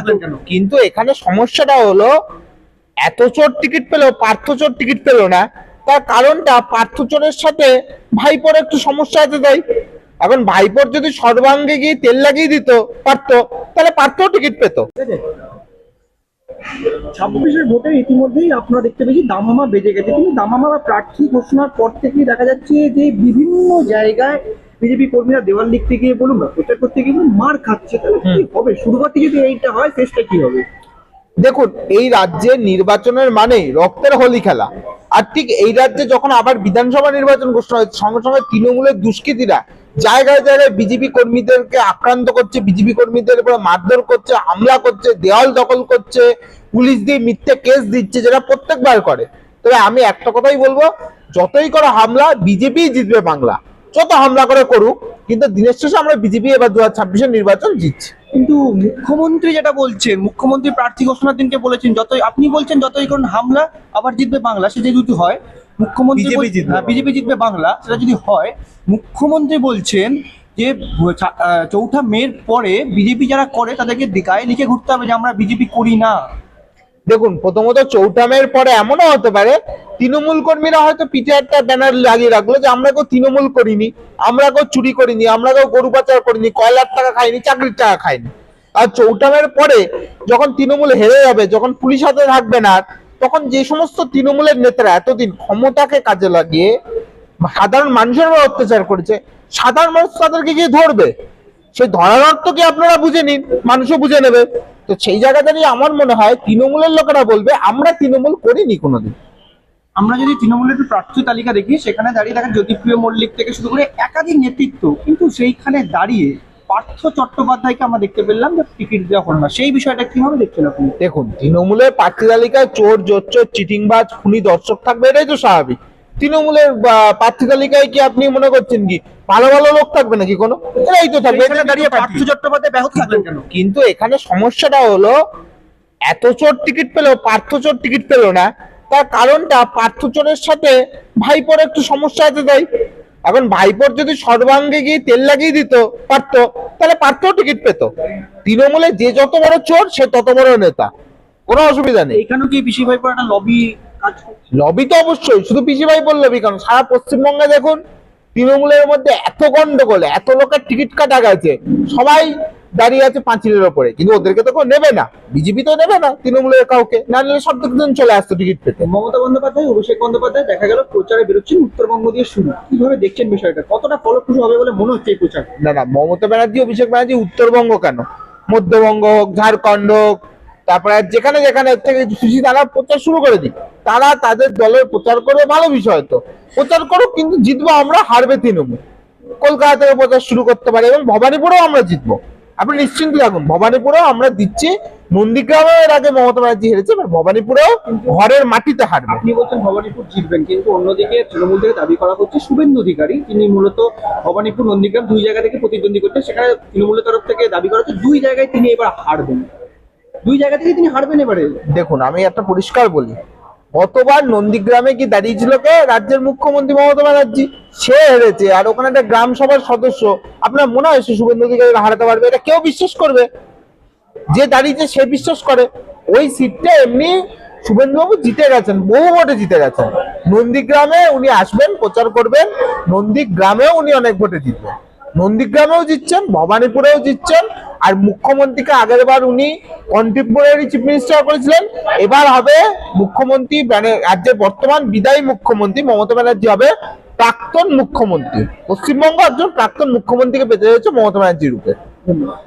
থাকলেন কেন? কিন্তু এখানে সমস্যাটা হলো এত চোর টিকিট পেলো, পার্থ চোর টিকিট পেলো না। তার কারণটা পার্থ চোরের সাথে ভাইপোর একটু সমস্যা আছে তাই। এখন ভাইপোর যদি সর্বাঙ্গে গিয়ে তেল লাগিয়ে দিত পারতো, তাহলে পার্থও টিকিট পেতো। 26-এর ভোটে ইতিমধ্যেই আপনারা দেখতে পেয়েছি দামামা বেজে গেছে, কিন্তু দামামা প্রার্থী ঘোষণার পর থেকেই দেখা যাচ্ছে যে বিভিন্ন জায়গায় বিজেপি কর্মীরা দেওয়াল লিখতে গিয়ে বলুন না, প্রচার করতে গিয়ে মার খাচ্ছে। তাহলে কি হবে? শুরুতে যদি এইটা হয়, শেষটা কি হবে? দেখুন, এই রাজ্যে নির্বাচনের মানে রক্তের হোলি খেলা। আর ঠিক এই রাজ্যে যখন আবার বিধানসভা নির্বাচন ঘোষণা হয়েছে, সঙ্গে সঙ্গে তৃণমূলের দুষ্কৃতীরা জায়গায় জায়গায় বিজেপি কর্মীদেরকে আক্রান্ত করছে, বিজেপি কর্মীদের উপরে মারধর করছে, হামলা করছে, দেওয়াল দখল করছে, পুলিশ দিয়ে মিথ্যে কেস দিচ্ছে, যেটা প্রত্যেকবার করে। তবে আমি একটা কথাই বলবো, যতই করে হামলা, বিজেপি জিতবে বাংলা। যত হামলা করে করুক, কিন্তু দিনের শেষে আমরা বিজেপি এবার 2026-এর নির্বাচন জিতছি। কিন্তু মুখ্যমন্ত্রী যেটা বলছেন, মুখ্যমন্ত্রী প্রার্থী ঘোষণার দিনকে বলেছেন যতই আপনি বলছেন যতই করুন হামলা, আবার জিতবে বাংলা। সেটা যদি হয়, মুখ্যমন্ত্রী বিজেপি জিতবে বাংলা, সেটা যদি হয়, মুখ্যমন্ত্রী বলছেন যে 4ঠা মের পরে বিজেপি যারা করে তাদেরকে গায়ে লিখে ঘুরতে হবে যে আমরা বিজেপি করি না। দেখুন, প্রথমত 4ঠা মের পরে এমনও হতে পারে তৃণমূল কর্মীরা হয়তো পিঠে একটা ব্যানার লাগিয়ে রাখলো যে আমরা কেউ তৃণমূল করিনি, আমরা কেউ চুরি করিনি, আমরা কেউ গরু পাচার করিনি, কয়লার টাকা খাইনি, চাকরির টাকা খাইনি। আর 4ঠা মের পরে যখন তৃণমূল হেরে যাবে, যখন পুলিশ হাতে থাকবে না, তখন যে সমস্ত তৃণমূলের নেতারা এতদিন ক্ষমতাকে কাজে লাগিয়ে সাধারণ মানুষের উপর অত্যাচার করেছে, সাধারণ মানুষ তাদেরকে গিয়ে ধরবে। সেই ধরার অর্থ কি আপনারা বুঝে নিন, মানুষও বুঝে নেবে। তো সেই জায়গা দাঁড়িয়ে আমার মনে হয় তৃণমূলের লোকেরা বলবে আমরা তৃণমূল করিনি কোনোদিন। আমরা যদি তৃণমূলের একটু প্রার্থী তালিকা দেখি, সেখানে দাঁড়িয়ে দেখেন জ্যোতিপ্রিয় মল্লিক থেকে শুরু করে একাধিক নেতৃত্ব, কিন্তু সেইখানে দাঁড়িয়ে পার্থ চট্টোপাধ্যায়কে আমরা দেখতে পেলাম যে টিকিট দেওয়া হলো না। সেই বিষয়টা কিভাবে দেখছেন আপনি? দেখুন, তৃণমূলের প্রার্থী তালিকায় চোর, জোচ্চোর, চিটিংবাজ, খুনি দর্শক থাকবে, এটাই তো স্বাভাবিক। তৃণমূলের প্রার্থী তালিকায় কি আপনি মনে করছেন কি ভালো ভালো লোক থাকবে নাকি? কোনো, এটাই তো থাকবে। এখানে দাঁড়িয়ে পার্থ চট্টোপাধ্যায় ব্যাহত থাকলেন কেন? কিন্তু এখানে সমস্যাটা হলো এত চোর টিকিট পেলো, পার্থ চোর টিকিট পেলো না। তার কারণটা পার্থ চোরের সাথে ভাইপোর একটু সমস্যা আছে তাই। এখন ভাইপোর যদি সর্বাঙ্গে গিয়ে তেল লাগিয়ে দিত পারতো, তাহলে পার্থও টিকিট পেত। তৃণমূলে যে যত বড় চোর সে তত বড় নেতা, কোনো অসুবিধা নেই। এখানেও কি পিসি ভাইপোর একটা লবি কাজ করছে? লবি তো অবশ্যই, শুধু পিসি ভাইপোর লবি কারণ সারা পশ্চিমবঙ্গে দেখুন তৃণমূলের মধ্যে এত গন্ডগোল, এত লোকের টিকিট কাটা গেছে, সবাই দাঁড়িয়ে আছে পাঁচিলের ওপরে, কিন্তু ওদেরকে তো কেউ নেবে না। বিজেপি তো নেবে না তৃণমূলের কাউকে, না নিলে সব দিন চলে আসতো টিকিট পেতে। মমতা বন্দ্যোপাধ্যায়, অভিষেক বন্দ্যোপাধ্যায় দেখা গেল প্রচারে বেরোচ্ছেন উত্তরবঙ্গ দিয়ে শুরু। কিভাবে দেখছেন বিষয়টা? কতটা ফলপ্রসূ হবে বলে মনে হচ্ছে এই প্রচার? না না, মমতা ব্যানার্জি, অভিষেক ব্যানার্জি উত্তরবঙ্গ কেন, মধ্যবঙ্গ হোক, ঝাড়খণ্ড হোক, তারপরে যেখানে যেখানে থেকে খুশি তারা প্রচার শুরু করে দিক। তারা তাদের দলের প্রচার করবে, ভালো বিষয় তো, প্রচার করুক, কিন্তু জিতবো আমরা, হারবে তৃণমূল। কলকাতা থেকে প্রচার শুরু করতে পারে এবং ভবানীপুরেও আমরা জিতবো, আপনি নিশ্চিন্ত থাকুন। ভবানীপুরেও আমরা দিচ্ছি, নন্দীগ্রামে এর আগে মমতা ব্যানার্জি হেরেছে, এবার ভবানীপুরেও ঘরের মাটিতে হারবে। আপনি বলছেন ভবানীপুর জিতবেন, কিন্তু অন্যদিকে তৃণমূল থেকে দাবি করা হচ্ছে শুভেন্দু অধিকারী, তিনি মূলত ভবানীপুর নন্দীগ্রাম দুই জায়গা থেকে প্রতিদ্বন্দ্বী করছেন, সেখানে তৃণমূলের তরফ থেকে দাবি করা হচ্ছে দুই জায়গায় তিনি এবার হারবেন, দুই জায়গা থেকে তিনি হারবেন এবারে। দেখুন, আমি একটা পরিষ্কার বলি, গতবার নন্দীগ্রামে কি দাঁড়িয়েছিল কে? রাজ্যের মুখ্যমন্ত্রী মমতা ব্যানার্জি, সে হেরেছে। আর ওখানে একটা গ্রাম সভার সদস্য, আপনার মনে হয় সে শুভেন্দু অধিকারী হারাতে পারবে? এটা কেউ বিশ্বাস করবে? যে দাঁড়িয়েছে সে বিশ্বাস করে। ওই সিটটা এমনি শুভেন্দুবাবু জিতে গেছেন, বহু ভোটে জিতে গেছেন। নন্দীগ্রামে উনি আসবেন, প্রচার করবেন, নন্দীগ্রামেও উনি অনেক ভোটে জিতবেন। নন্দীগ্রামেও জিতছেন, ভবানীপুরেও জিতছেন। আর মুখ্যমন্ত্রীকে আগের বার উনি কন্টেম্পোরারি চিফ মিনিস্টার করেছিলেন, এবার হবে মুখ্যমন্ত্রী, মানে রাজ্যের বর্তমান বিদায়ী মুখ্যমন্ত্রী মমতা ব্যানার্জি হবে প্রাক্তন মুখ্যমন্ত্রী। পশ্চিমবঙ্গ একজন প্রাক্তন মুখ্যমন্ত্রীকে পেতে হয়েছে মমতা ব্যানার্জির রূপে। ধন্যবাদ।